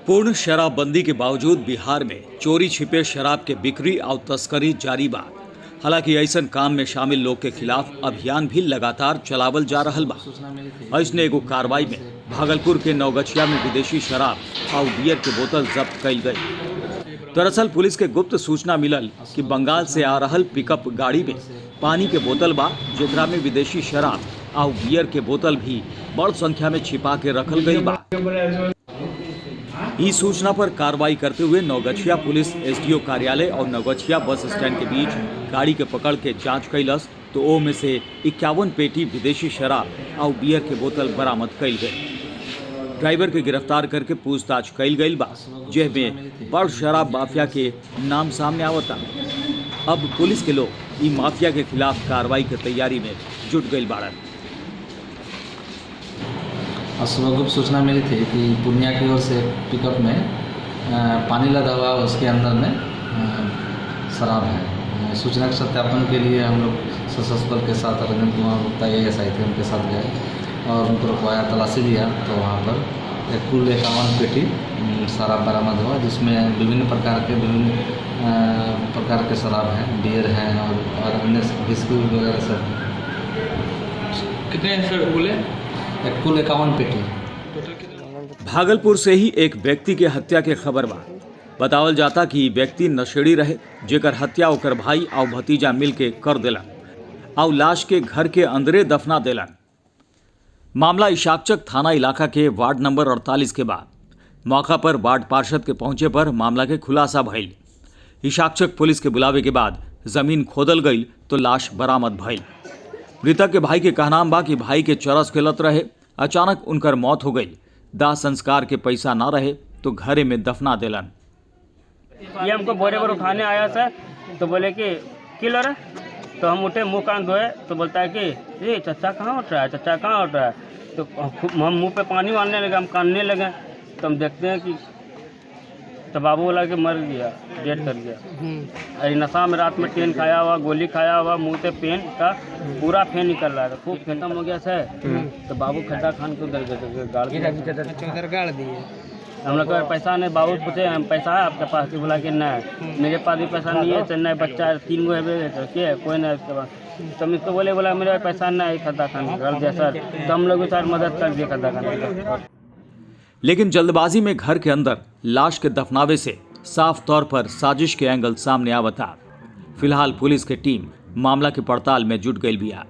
पूर्ण शराबबंदी के बावजूद बिहार में चोरी छिपे शराब के बिक्री और तस्करी जारी बा। हालांकि ऐसन काम में शामिल लोग के खिलाफ अभियान भी लगातार चलावल जा रहल बा। ऐसने एगो कार्रवाई में भागलपुर के नवगछिया में विदेशी शराब और बियर के बोतल जब्त कईल गई। दरअसल पुलिस के गुप्त सूचना मिलल कि बंगाल से आ रहल पिकअप गाड़ी में पानी के बोतल बा, जेकरा में विदेशी शराब और बियर के बोतल भी बड़ संख्या में छिपा के रखल गई बा। इस सूचना पर कार्रवाई करते हुए नवगछिया पुलिस एसडीओ कार्यालय और नवगछिया बस स्टैंड के बीच गाड़ी के पकड़ के जांच कैलस तो ओ में से 51 पेटी विदेशी शराब और बियर के बोतल बरामद कैल गई। ड्राइवर के गिरफ्तार करके पूछताछ कैल गई बा, जेमे बड़ शराब माफिया के नाम सामने आवता। अब पुलिस के लोग ई माफिया के खिलाफ कार्रवाई की तैयारी में जुट गई बाड़न। सुबह गुप्त सूचना मिली थी कि पूर्णिया की ओर से पिकअप में पानी लदा हुआ, उसके अंदर में शराब है। सूचना के सत्यापन के लिए हम लोग सशस्त्र बल के साथ रंजन कुमार गुप्ता ASI थे, उनके साथ गए और उनको रुकवाया, तलाशी लिया तो वहाँ पर कुल 51 पेटी शराब बरामद हुआ, जिसमें विभिन्न प्रकार के शराब हैं, बियर हैं और अन्य विस्की वगैरह सब। कितने सर बोले? कुल 51 पेटी। भागलपुर से ही एक व्यक्ति के हत्या के खबर बा। बतावल जाता कि व्यक्ति नशेड़ी रहे, जेकर हत्या ओकर भाई और भतीजा मिल के कर देलन और लाश के घर के अंदरे दफना देलन। मामला इशाकचक थाना इलाका के वार्ड नंबर 48 के बाद मौका पर वार्ड पार्षद के पहुंचे पर मामला के खुलासा भइल। इशाकचक पुलिस के बुलावे के बाद जमीन खोदल गई तो लाश बरामद भइल। मृतक के भाई के कहनाम बा कि भाई के चरस खेलत रहे, अचानक उनकर मौत हो गई। दाह संस्कार के पैसा ना रहे तो घरे में दफना देलन। ये हमको बोरे बोरे उठाने आया सर, तो बोले कि किलर है, तो हम उठे मुंह कान धोए तो बोलता है कि ये चचा कहाँ उठ रहा है, चचा कहाँ उठ रहा है। तो हम मुंह पे पानी मारने लगे, हम कानने लगे तो हम देखते हैं कि तो बाबू बोला कि मर गया, डेड कर गया। अरे नशा में रात में टेन खाया हुआ, गोली खाया हुआ, मुंह से पेन का पूरा फेन निकल रहा था, खूब खत्म हो गया सर। तो बाबू खड्डा खान को उधर गाड़ दिए। हम लोग का पैसा नहीं, बाबू पूछे हम पैसा है आपके पास? बोला कि नहीं मेरे पास भी पैसा नहीं है, चेन्नई बच्चा है, 3 गो है, कोई नहीं उसके पास। तो हम इसको बोला मेरे पास पैसा नहीं, खड्डा खान कर दिया सर। तो हम लोग सर मदद कर दिए खड्डा खान। लेकिन जल्दबाजी में घर के अंदर लाश के दफनावे से साफ तौर पर साजिश के एंगल सामने आवता। फिलहाल पुलिस की टीम मामला की पड़ताल में जुट गई बिया।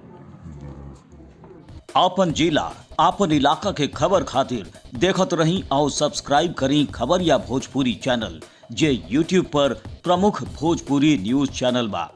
आपन जिला आपन इलाका के खबर खातिर देखत रही और सब्सक्राइब करी खबरिया भोजपुरी चैनल, जे YouTube पर प्रमुख भोजपुरी न्यूज चैनल बा।